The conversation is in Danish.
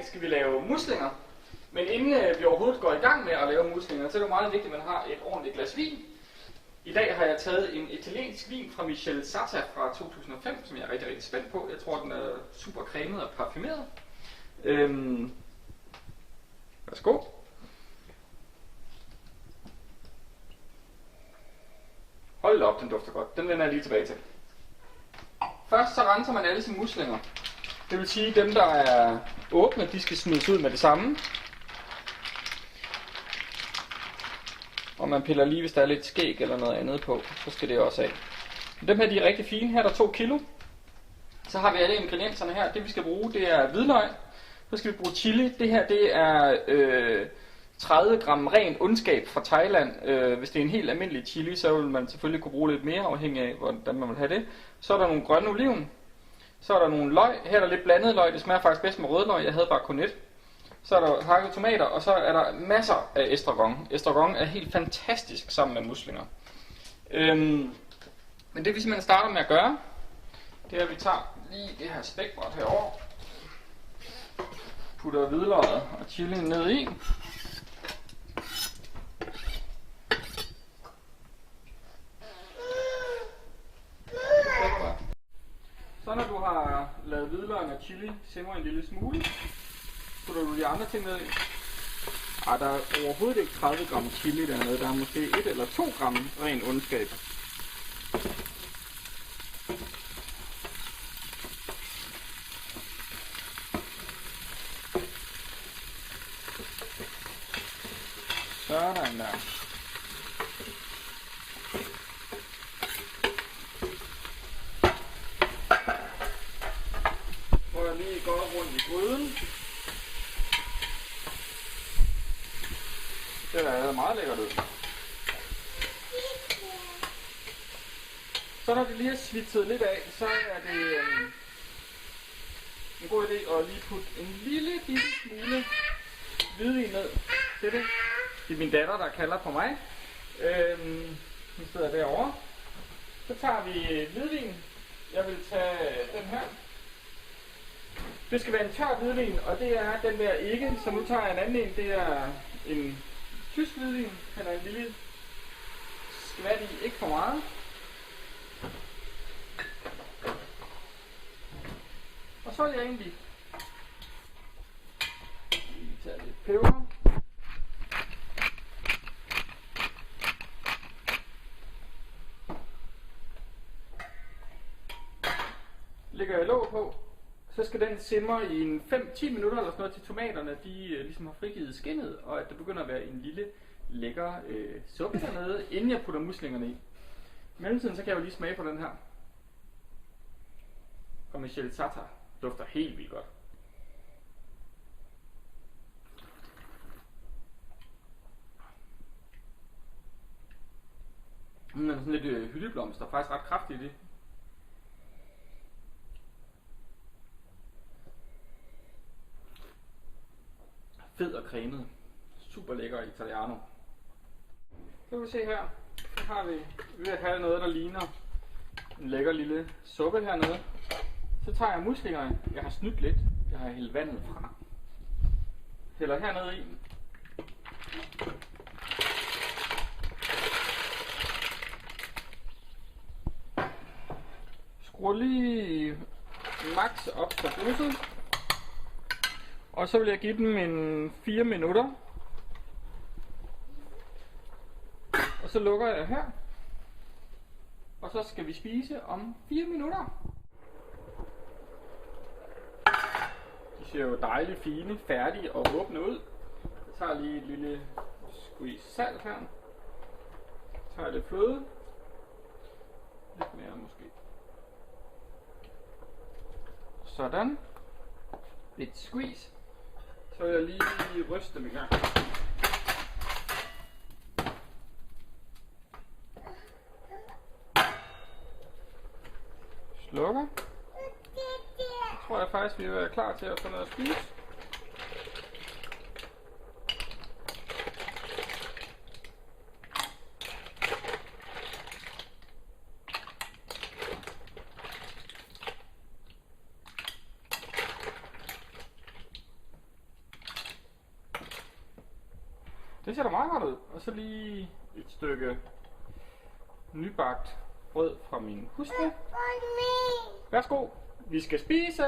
dag skal vi lave muslinger. Men inden vi overhovedet går i gang med at lave muslinger, så er det meget vigtigt, at man har et ordentligt glas vin. I dag har jeg taget en italiensk vin fra Michele Satta fra 2005, som jeg er rigtig, rigtig spændt på. Jeg tror, den er super cremet og parfumeret. Værsgo. Hold da op, den dufter godt. Den vender jeg lige tilbage til. Først så renser man alle sine muslinger. Det vil sige, at dem, der er åbne, de skal smides ud med det samme. Og man piller lige, hvis der er lidt skæg eller noget andet på, så skal det også af. Dem her, de er rigtig fine. Her er der 2 kilo. Så har vi alle ingredienserne her. Det vi skal bruge, det er hvidløg. Så skal vi bruge chili. Det her, det er 30 gram ren ondskab fra Thailand. Hvis det er en helt almindelig chili, så vil man selvfølgelig kunne bruge lidt mere, afhængig af, hvordan man vil have det. Så er der nogle grønne oliven. Så er der nogle løg. Her er der lidt blandet løg. Det smager faktisk bedst med rødløg. Jeg havde bare kun et. Så er der hakket tomater, og så er der masser af estragon. Estragon er helt fantastisk sammen med muslinger. Men det vi simpelthen starter med at gøre, det er, at vi tager lige det her spækbræt herover, putter hvidløget og chilien ned i. Så når du har lavet hvidløg og chili simre en lille smule, putter du de andre ting ned i. Der er overhovedet ikke 30 gram chili dernede, der er måske 1 eller 2 gram ren ondskab. Sådan der. Prøv at lige gå rundt i gryden. Det er meget lækkert ud. Så når det lige er svitset lidt af, så er det en god idé at lige putte en lille smule hvidvin ned til det. Det er min datter, der kalder på mig. Nu sidder jeg derovre. Så tager vi hvidvin. Jeg vil tage den her. Det skal være en tør hvidvin, og det er den der ikke. Så nu tager jeg en anden en. Det er en tysk hvidvin. Den er en lille skvat i, ikke for meget. Og så vil jeg egentlig tage lidt peber. Lægger jeg låg på. Så skal den simre i en 5-10 minutter eller sådan noget, til tomaterne de ligesom har frigivet skinnet, og at der begynder at være en lille lækker suppe dernede, inden jeg putter muslingerne i. I mellemtiden så kan jeg jo lige smage på den her. Og Michele Satta dufter helt vildt godt. Den er sådan lidt hyldeblomster, faktisk ret kraftigt i det. Fed og cremet. Super lækker italiano. Så kan vi se her. Så har vi ved at have noget, der ligner en lækker lille suppe hernede. Så tager jeg muslingerne. Jeg har snydt lidt. Jeg har hældt vandet fra. Hælder hernede i. Skruer lige max op for blusset. Og så vil jeg give dem en 4 minutter. Og så lukker jeg her. Og så skal vi spise om 4 minutter. De ser jo dejligt fine, færdige og åbne ud. Jeg tager lige et lille squeeze salt her. Jeg tager lidt fløde. Lidt mere måske. Sådan. Lidt squeeze. Så vil jeg lige ryste dem i gang. Slukker. Så tror jeg faktisk, vi vil være klar til at få noget at spise. Det ser da meget godt ud. Og så lige et stykke nybagt brød fra min hustru. Værsgo, vi skal spise!